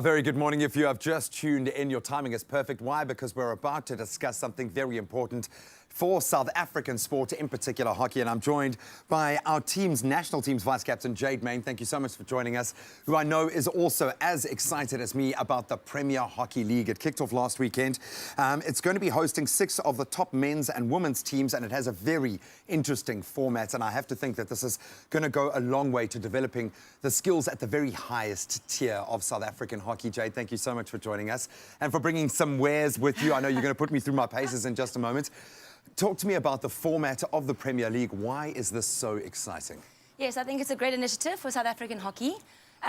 Very good morning. If you have just tuned in, your timing is perfect. Why? Because we're about to discuss something very important for South African sport, in particular hockey. And I'm joined by our national team's vice captain, Jayde Mayne. Thank you so much for joining us, who I know is also as excited as me about the Premier Hockey League. It kicked off last weekend. It's going to be hosting 6 of the top men's and women's teams, and it has a very interesting format. And I have to think that this is going to go a long way to developing the skills at the very highest tier of South African hockey. Jayde, thank you so much for joining us and for bringing some wares with you. I know you're going to put me through my paces in just a moment. Talk to me about the format of the Premier League. Why is this so exciting? Yes, I think it's a great initiative for South African hockey.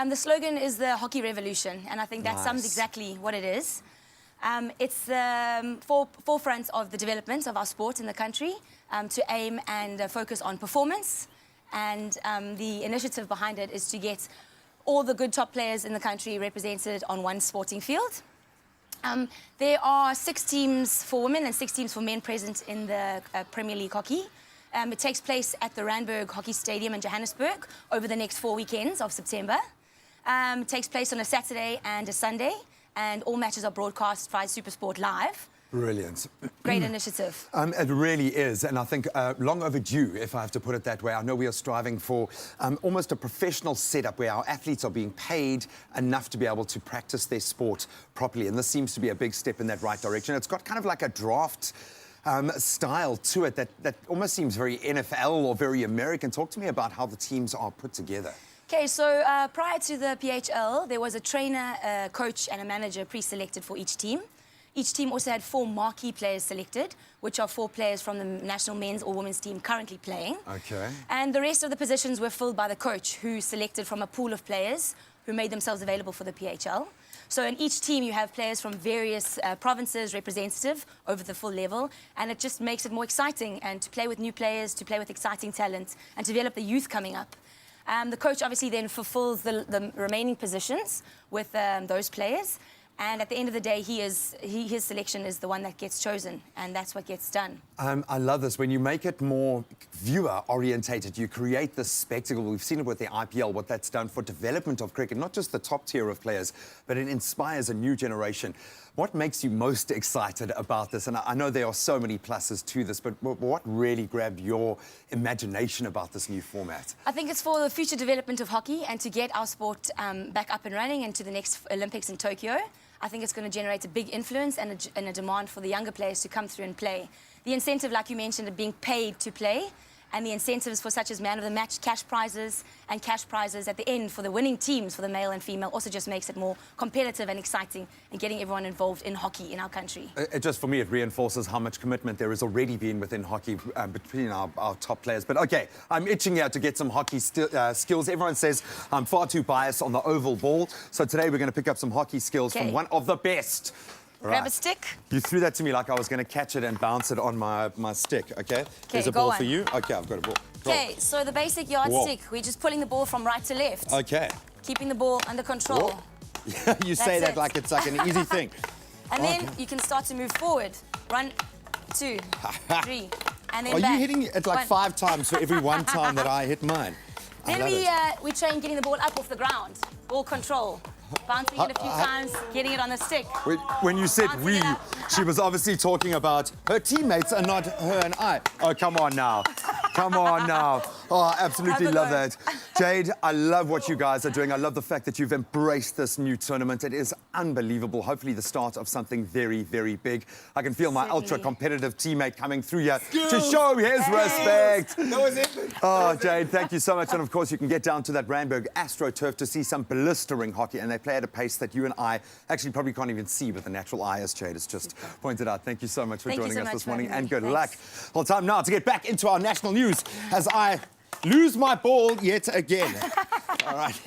The slogan is the Hockey Revolution, and I think that sums exactly what it is. It's the forefront of the development of our sport in the country, to aim and focus on performance. And the initiative behind it is to get all the good top players in the country represented on one sporting field. There are 6 teams for women and 6 teams for men present in the Premier League hockey. It takes place at the Randburg Hockey Stadium in Johannesburg over the next 4 weekends of September. It takes place on a Saturday and a Sunday, and all matches are broadcast via SuperSport Live. Brilliant. Great initiative. It really is, and I think long overdue, if I have to put it that way. I know we are striving for almost a professional setup where our athletes are being paid enough to be able to practice their sport properly, and this seems to be a big step in that right direction. It's got kind of like a draft style to it that almost seems very NFL or very American. Talk to me about how the teams are put together. Okay, so prior to the PHL, there was a trainer, a coach and a manager pre-selected for each team. Each team also had 4 marquee players selected, which are 4 players from the national men's or women's team currently playing. Okay. And the rest of the positions were filled by the coach, who selected from a pool of players who made themselves available for the PHL. So in each team, you have players from various provinces representative over the full level, and it just makes it more exciting, and to play with new players, to play with exciting talent, and to develop the youth coming up. The coach obviously then fulfills the remaining positions with those players. And at the end of the day, his selection is the one that gets chosen, and that's what gets done. I love this. When you make it more viewer-orientated, you create this spectacle. We've seen it with the IPL, what that's done for development of cricket, not just the top tier of players, but it inspires a new generation. What makes you most excited about this? And I know there are so many pluses to this, but what really grabbed your imagination about this new format? I think it's for the future development of hockey and to get our sport back up and running into the next Olympics in Tokyo. I think it's going to generate a big influence and a demand for the younger players to come through and play. The incentive, like you mentioned, of being paid to play, and the incentives for such as man of the match, cash prizes, and cash prizes at the end for the winning teams, for the male and female, also just makes it more competitive and exciting and getting everyone involved in hockey in our country. For me, it reinforces how much commitment there has already been within hockey between our top players. But OK, I'm itching here to get some hockey skills. Everyone says I'm far too biased on the oval ball. So today we're going to pick up some hockey skills from one of the best. Grab a stick. You threw that to me like I was going to catch it and bounce it on my stick, OK? There's a ball for you. OK, I've got a ball. OK, so the basic yardstick, we're just pulling the ball from right to left. OK. Keeping the ball under control. Yeah, you say that like it's like an easy thing. And then you can start to move forward. 1, 2, 3, and then Are back. you hitting it like 5 times for every 1 time that I hit mine? Then we train getting the ball up off the ground. Ball control. Bouncing it a few times, getting it on the stick. When you said we, she was obviously talking about her teammates and not her and I. Oh, come on now. Come on now. Oh, I absolutely love that. Jayde, I love what you guys are doing. I love the fact that you've embraced this new tournament. It is unbelievable. Hopefully the start of something very, very big. I can feel my ultra-competitive teammate coming through here to show his respect. That was it. Oh, Jayde, thank you so much. And, of course, you can get down to that Randburg AstroTurf to see some blistering hockey, and they play at a pace that you and I actually probably can't even see with the natural eye, as Jayde has just pointed out. Thank you so much for joining us this morning, and good luck. Well, time now to get back into our national news as I lose my ball yet again. All right.